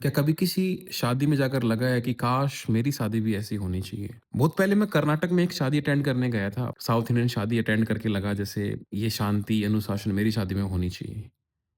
क्या कभी किसी शादी में जाकर लगा है कि काश मेरी शादी भी ऐसी होनी चाहिए? बहुत पहले मैं कर्नाटक में एक शादी अटेंड करने गया था। साउथ इंडियन शादी अटेंड करके लगा जैसे ये शांति, अनुशासन मेरी शादी में होनी चाहिए।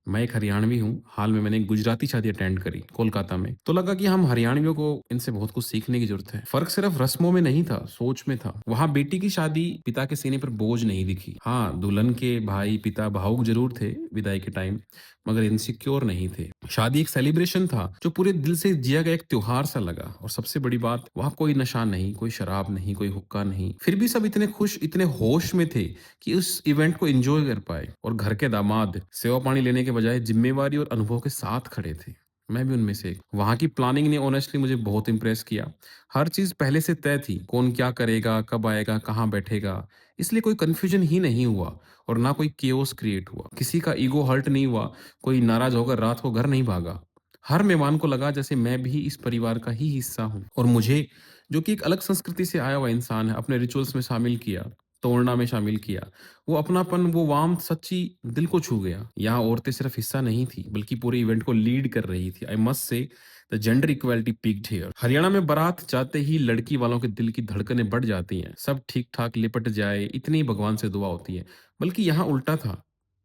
मैं एक हरियाणवी हूँ। हाल में मैंने एक गुजराती शादी अटेंड करी कोलकाता में। तो लगा कि हम हरियाणवियों को इनसे बहुत कुछ सीखने की ज़रूरत है। फ़र्क सिर्फ़ रस्मों में नहीं था, सोच में था। वहाँ बेटी की शादी पिता के सीने पर बोझ नहीं दिखी। हाँ, दुल्हन के भाई, पिता भावुक ज़रूर थे विदाई के टाइम, मगर इनसिक्योर नहीं थे। शादी एक सेलिब्रेशन था, जो पूरे दिल से जिया गया एक त्योहार सा लगा। और सबसे बड़ी बात, वहाँ कोई नशा नहीं, कोई शराब नहीं, कोई हुक्का नहीं। फिर भी सब इतने खुश, इतने होश में थे कि उस इवेंट को एंजॉय कर पाए। और घर के दामाद सेवा पानी लेने के बजाय जिम्मेवारी और अनुभव के साथ खड़े थे। मैं भी उनमें से एक। वहाँ की प्लानिंग ने ऑनेस्टली मुझे बहुत इम्प्रेस किया। हर चीज़ पहले से तय थी, कौन क्या करेगा, कब आएगा, कहाँ बैठेगा। इसलिए कोई कन्फ्यूजन ही नहीं हुआ और ना कोई केओस क्रिएट हुआ। किसी का ईगो हर्ट नहीं हुआ, कोई नाराज़ होकर रात को घर नहीं भागा। हर मेहमान को लगा जैसे मैं भी इस परिवार का ही हिस्सा हूँ। और मुझे, जो कि एक अलग संस्कृति से आया हुआ इंसान है, अपने रिचुअल्स में शामिल किया, तोड़ना में शामिल किया। वो अपनापन, वो वार्मथ सच्ची दिल को छू गया। यहाँ औरतें सिर्फ हिस्सा नहीं थी, बल्कि पूरे इवेंट को लीड कर रही थी। I must say the gender equality peaked here. Haryana में बारात जाते ही लड़की वालों के दिल की धड़कनें बढ़ जाती हैं। सब ठीक-ठाक लिपट जाए, इतनी ही भगवान से दुआ होती है। बल्कि यहाँ उल्टा था।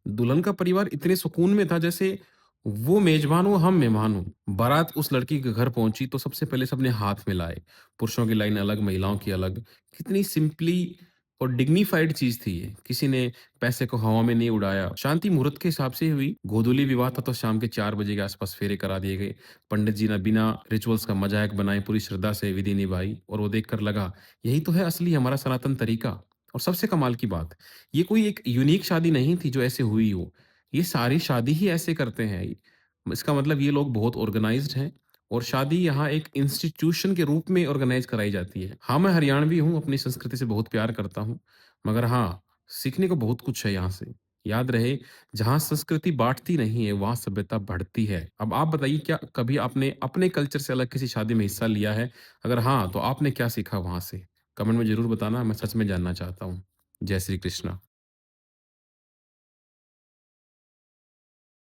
दुल्हन का परिवार इतने सुकून में था जैसे वो मेजबान हो, हम मेहमान हों। बारात उस लड़की के घर पहुंची तो सबसे पहले सबने हाथ मिलाए। पुरुषों की लाइन अलग, महिलाओं की अलग। कितनी सिंपली और डिग्निफाइड चीज थी ये। किसी ने पैसे को हवा में नहीं उड़ाया। शांति मुहूर्त के हिसाब से ही हुई। गोधूली विवाह था तो शाम के 4 बजे के आसपास फेरे करा दिए गए। पंडित जी ने बिना रिचुअल्स का मजाक बनाए पूरी श्रद्धा से विधि निभाई। और वो देखकर लगा, यही तो है असली हमारा सनातन तरीका। और सबसे कमाल की बात, ये कोई एक यूनिक शादी नहीं थी जो ऐसे हुई हो। ये सारी शादी ही ऐसे करते हैं। इसका मतलब ये लोग बहुत ऑर्गेनाइज्ड हैं। और शादी यहाँ एक इंस्टीट्यूशन के रूप में ऑर्गेनाइज कराई जाती है। हाँ, मैं हरियाणवी हूँ, अपनी संस्कृति से बहुत प्यार करता हूँ। मगर हाँ, सीखने को बहुत कुछ है यहाँ से। याद रहे, जहाँ संस्कृति बाँटती नहीं है, वहाँ सभ्यता बढ़ती है। अब आप बताइए, क्या कभी आपने अपने कल्चर से अलग किसी शादी में हिस्सा लिया है? अगर हाँ, तो आपने क्या सीखा वहाँ से? कमेंट में ज़रूर बताना, मैं सच में जानना चाहता हूँ। जय श्री कृष्णा।